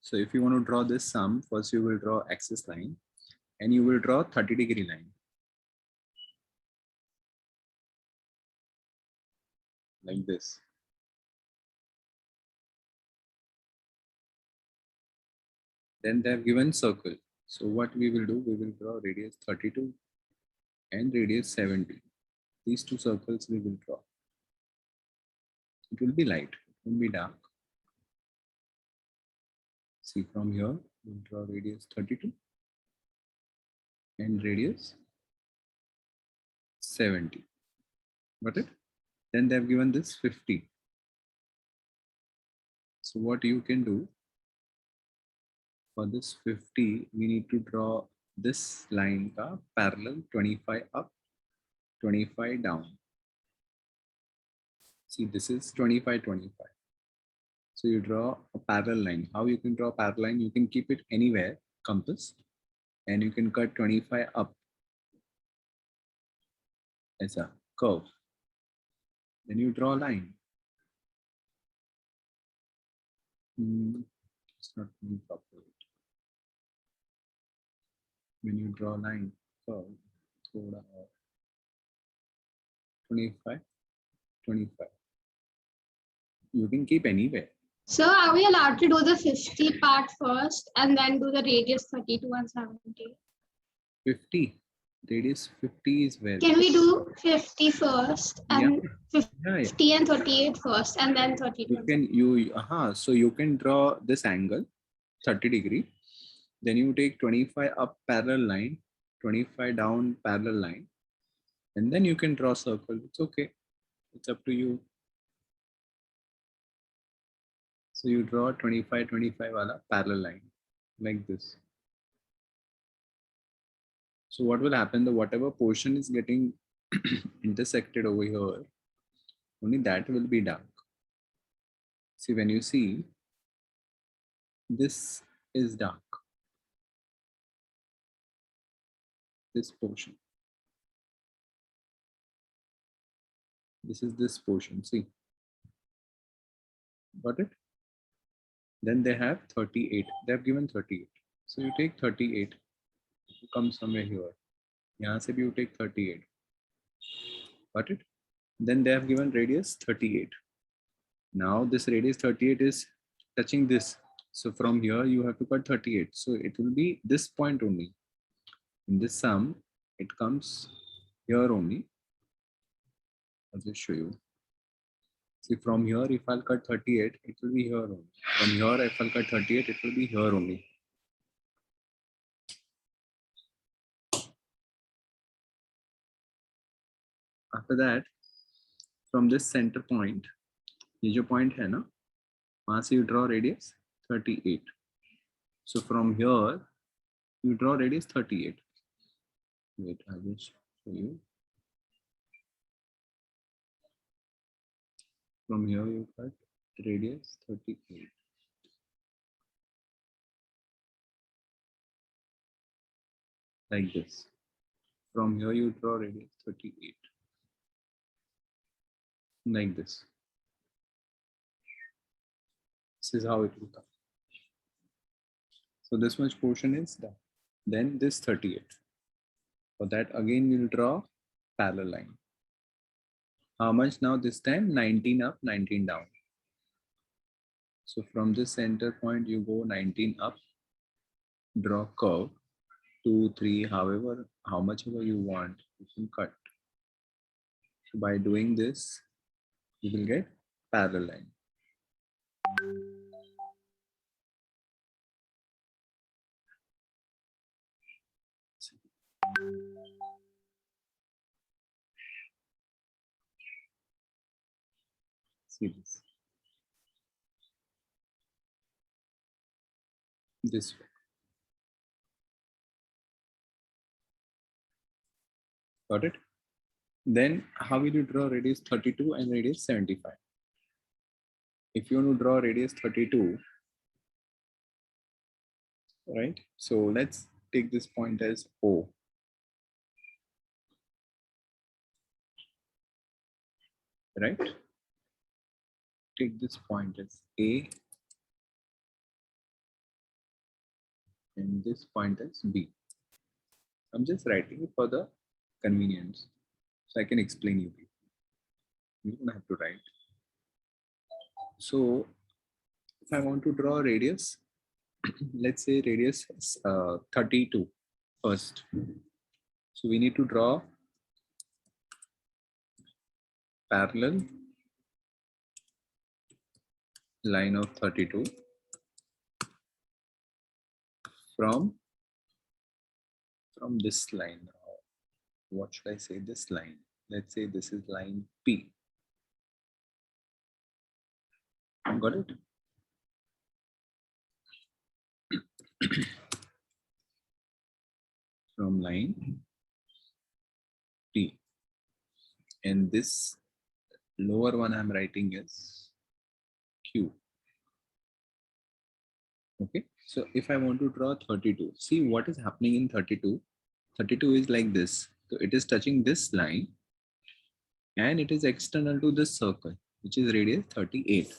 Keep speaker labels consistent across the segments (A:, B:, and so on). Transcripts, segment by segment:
A: So if you want to draw this sum, first you will draw axis line and you will draw 30-degree line. Like this. Then they have given circle. So what we will do, we will draw radius 32 and radius 70. These two circles we will draw. It will be light, it will be dark. See, from here, we'll draw radius 32 and radius 70. Got it? Then they have given this 50. So what you can do, for this 50, we need to draw this line ka parallel 25 up, 25 down. See, this is 25, 25. So you draw a parallel line. How you can draw a parallel line? You can keep it anywhere, compass, and you can cut 25 up as a curve. Then you draw a line. It's not moving properly. When you draw a line, curve, 25, 25. You can keep anywhere.
B: So are we allowed to do the 50 part first and then do the radius 32 and 70?
A: 50. Radius 50 is where?
B: Can we do 50 first and
A: yeah.
B: 50 and 38 first and then 32?
A: You can so you can draw this angle 30-degree. Then you take 25 up parallel line, 25 down parallel line, and then you can draw circle. It's okay. It's up to you. So you draw 25, 25 wala parallel line like this. So what will happen? The whatever portion is getting intersected over here, only that will be dark. See, when you see, this is dark. This portion. This is this portion. See. Got it? Then they have 38. They have given 38. So you take 38. You come somewhere here. Yahan se bhi you take 38. Got it? Then they have given radius 38. Now this radius 38 is touching this. So from here you have to cut 38. So it will be this point only. In this sum, it comes here only. I'll just show you. See, from here, if I'll cut 38, it will be here only. From here, if I'll cut 38, it will be here only. After that, from this center point, ये जो point है ना, वहाँ से you draw radius 38. So from here, you draw radius 38. Wait, I will show you. From here, you cut radius 38. Like this. From here, you draw radius 38. Like this. This is how it will come. So this much portion is done. Then this 38. For that, again, we'll draw parallel line. How much now this time? 19 up, 19 down. So from this center point, you go 19 up, draw curve, 2, 3, however, how much ever you want, you can cut. So by doing this, you will get parallel line. See this. This way. Got it? Then how will you draw radius 32 and radius 75? If you want to draw radius 32, right? So let's take this point as O. Right? Take this point as A and this point is B. I'm just writing it for the convenience, so I can explain you. You don't have to write. So if I want to draw a radius, let's say radius is 32 first. So we need to draw parallel line of 32 from this line. What should I say? This line. Let's say this is line P. Got it? From line P. And this lower one I'm writing is Q. Okay. So if I want to draw 32, see what is happening in 32. 32 is like this. So it is touching this line and it is external to this circle, which is radius 38.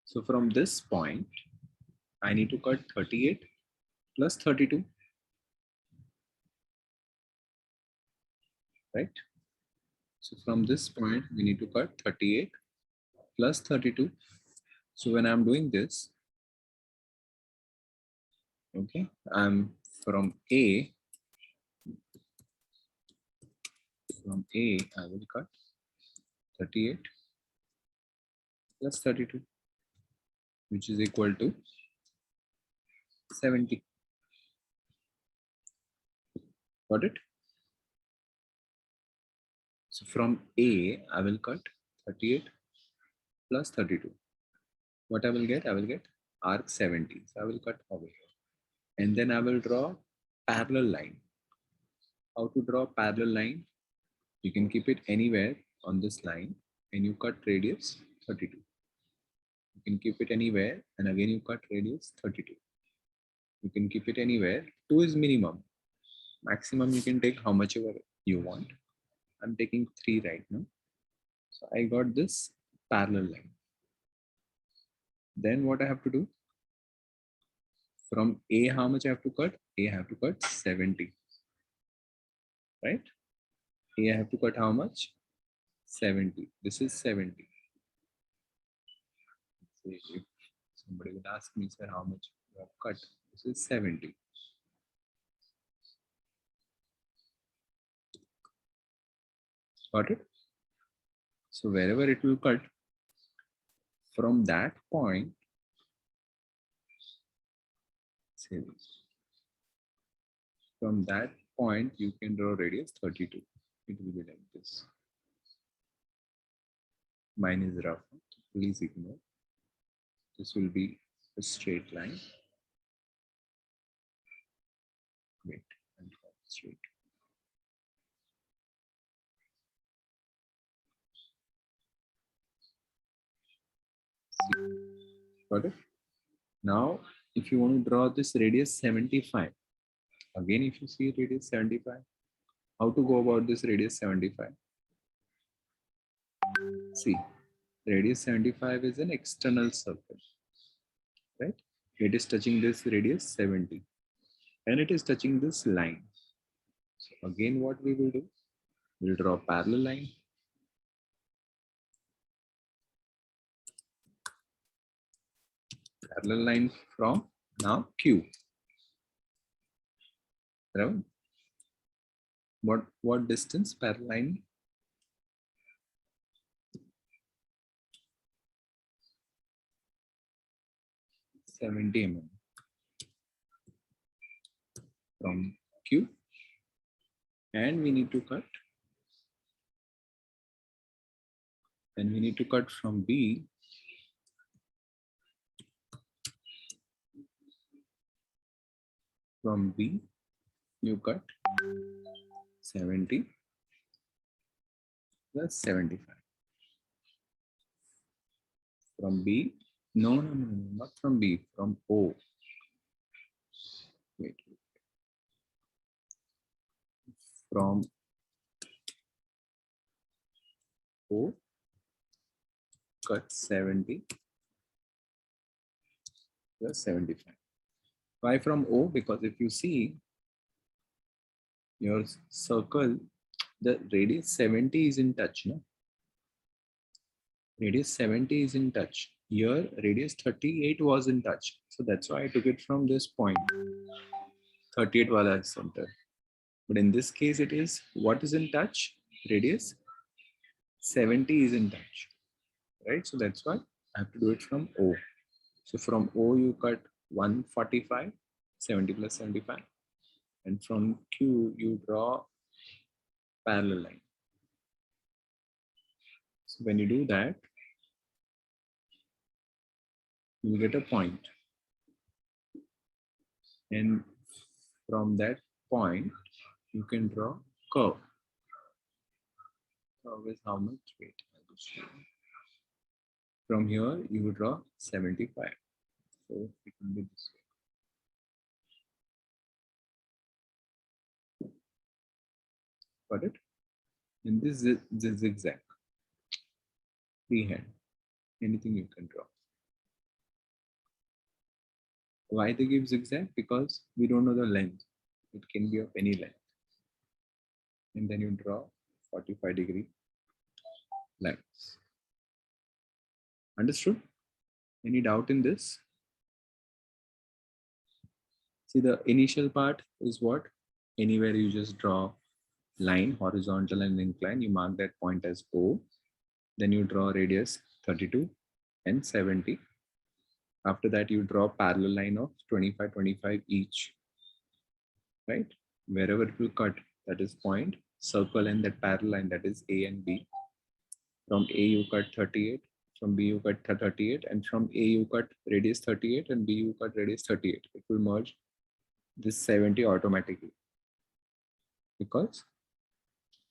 A: So from this point, I need to cut 38 plus 32, right? So from this point, we need to cut 38 plus 32. So when I'm doing this, okay, I'm from A, I will cut 38 plus 32, which is equal to 70. Got it? So from A, I will cut 38 plus 32. What I will get? I will get arc 70. So I will cut over here. And then I will draw parallel line. How to draw parallel line? You can keep it anywhere on this line and you cut radius 32. You can keep it anywhere and again you cut radius 32. You can keep it anywhere. 2 is minimum. Maximum you can take how much ever you want. I'm taking 3 right now. So I got this parallel line. Then what I have to do? From A, how much I have to cut? A, I have to cut 70. Right? A, I have to cut how much? 70. This is 70. So if somebody will ask me, sir, how much you have cut? This is 70. Got it? So wherever it will cut, from that point, say this. From that point, you can draw radius 32. It will be like this. Mine is rough. Please ignore. This will be a straight line. Wait, and straight. Got it? Now, if you want to draw this radius 75, again, if you see radius 75, how to go about this radius 75? See, radius 75 is an external circle, right? It is touching this radius 70 and it is touching this line. So again, what we will do? We'll draw a parallel line. Parallel line from now Q. Right? What distance parallel line? Mm from Q, and we need to cut. And we need to cut from B. From B, you cut 70 plus 75. From B, no, not from B, from O. Wait. From O, cut 70 plus 75. Why from O? Because if you see your circle, the radius 70 is in touch, no? Radius 70 is in touch. Here, radius 38 was in touch. So that's why I took it from this point. 38 wala center. But in this case, it is what is in touch? Radius 70 is in touch, right? So that's why I have to do it from O. So from O, you cut 145, 70 plus 75. And from Q, you draw parallel line. So when you do that, you get a point. And from that point, you can draw curve. Curve is how much? Wait, I will show you. From here, you would draw 75. So it will be this way. Got it? And this is the zigzag. Freehand. Anything you can draw. Why they give zigzag? Because we don't know the length. It can be of any length. And then you draw 45-degree lines. Understood? Any doubt in this? See, the initial part is what? Anywhere you just draw line, horizontal and incline, you mark that point as O. Then you draw radius 32 and 70. After that, you draw parallel line of 25, 25 each, right? Wherever it will cut, that is point, circle and that parallel line, that is A and B. From A, you cut 38. From B, you cut 38. And from A, you cut radius 38. And B, you cut radius 38. It will merge this 70 automatically. Because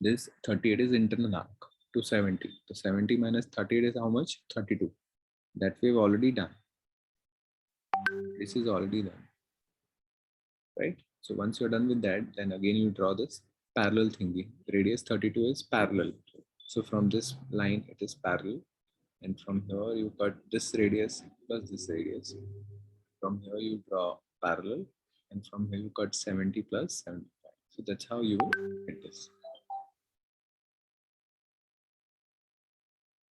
A: this 38 is internal arc to 70. So 70 minus 38 is how much? 32. That we've already done. This is already done, right? So once you're done with that, then again you draw this parallel thingy. Radius 32 is parallel. So from this line, it is parallel. And from here, you cut this radius plus this radius. From here, you draw parallel. And from here, you cut 70 plus 75. So that's how you get this.